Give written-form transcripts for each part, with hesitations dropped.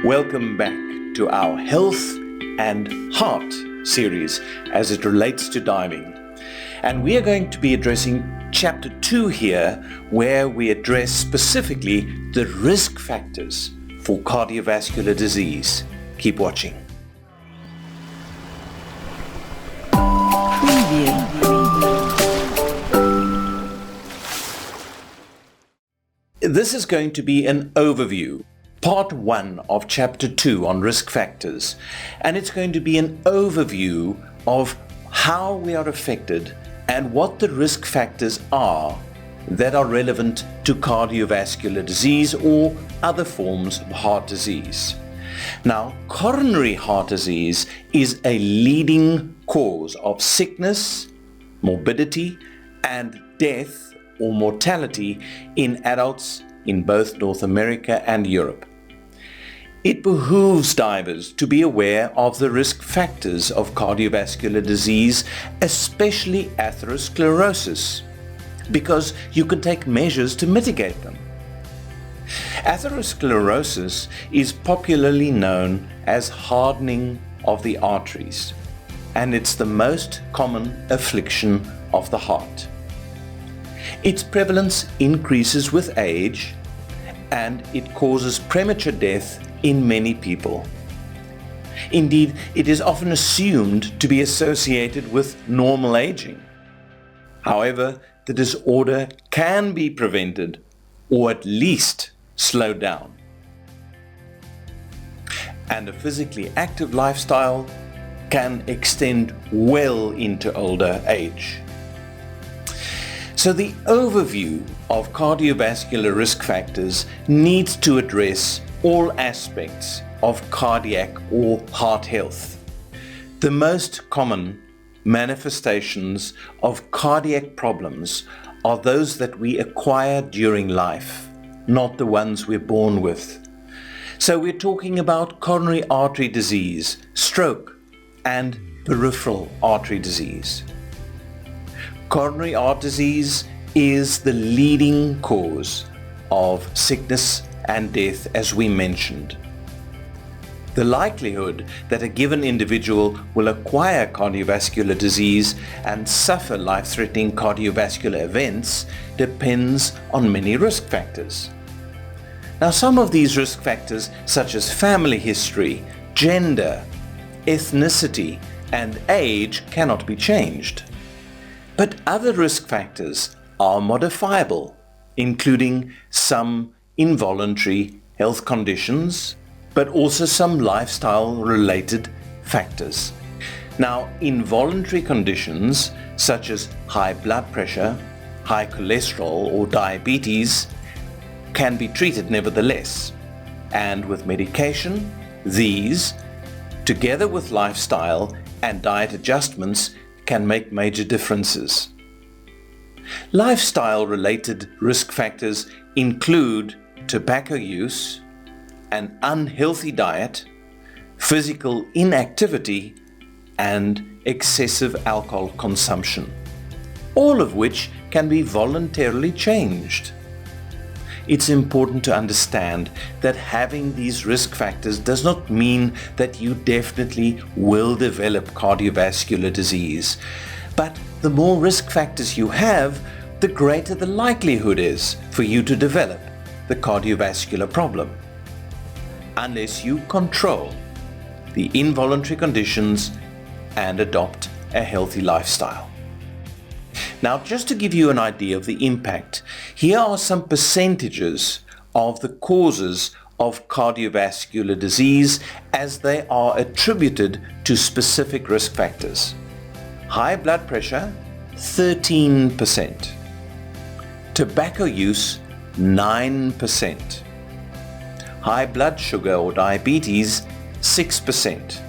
Welcome back to our Health and Heart series as it relates to diving. And we are going to be addressing Chapter 2 here, where we address specifically the risk factors for cardiovascular disease. Keep watching. This is going to be an overview. Part 1 of Chapter 2 on risk factors, and it's going to be an overview of how we are affected and what the risk factors are that are relevant to cardiovascular disease or other forms of heart disease. Now, coronary heart disease is a leading cause of sickness, morbidity, and death or mortality in adults in both North America and Europe. It behooves divers to be aware of the risk factors of cardiovascular disease, especially atherosclerosis, because you can take measures to mitigate them. Atherosclerosis is popularly known as hardening of the arteries, and it's the most common affliction of the heart. Its prevalence increases with age, and it causes premature death in many people. Indeed, it is often assumed to be associated with normal aging. However, the disorder can be prevented or at least slowed down. And a physically active lifestyle can extend well into older age. So the overview of cardiovascular risk factors needs to address all aspects of cardiac or heart health. The most common manifestations of cardiac problems are those that we acquire during life, not the ones we're born with. So we're talking about coronary artery disease, stroke, and peripheral artery disease. Coronary heart disease is the leading cause of sickness and death, as we mentioned. The likelihood that a given individual will acquire cardiovascular disease and suffer life-threatening cardiovascular events depends on many risk factors. Now, some of these risk factors, such as family history, gender, ethnicity, and age, cannot be changed. But other risk factors are modifiable, including some involuntary health conditions, but also some lifestyle-related factors. Now, involuntary conditions such as high blood pressure, high cholesterol, or diabetes can be treated nevertheless. And with medication, these, together with lifestyle and diet adjustments, can make major differences. Lifestyle-related risk factors include tobacco use, an unhealthy diet, physical inactivity, and excessive alcohol consumption, all of which can be voluntarily changed. It's important to understand that having these risk factors does not mean that you definitely will develop cardiovascular disease, but the more risk factors you have, the greater the likelihood is for you to develop the cardiovascular problem, unless you control the involuntary conditions and adopt a healthy lifestyle. Now, just to give you an idea of the impact, here are some percentages of the causes of cardiovascular disease as they are attributed to specific risk factors. High blood pressure, 13%. Tobacco use, 9%. High blood sugar or diabetes, 6%.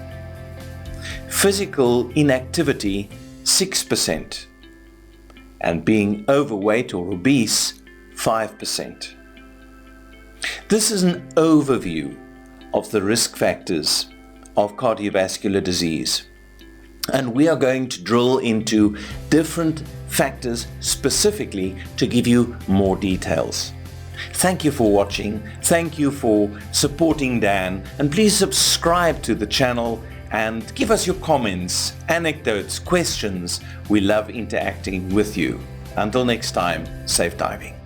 Physical inactivity, 6%. And being overweight or obese, 5%. This is an overview of the risk factors of cardiovascular disease. And we are going to drill into different factors specifically to give you more details. Thank you for watching, thank you for supporting Dan, and please subscribe to the channel and give us your comments, anecdotes, questions. We love interacting with you. Until next time, safe diving.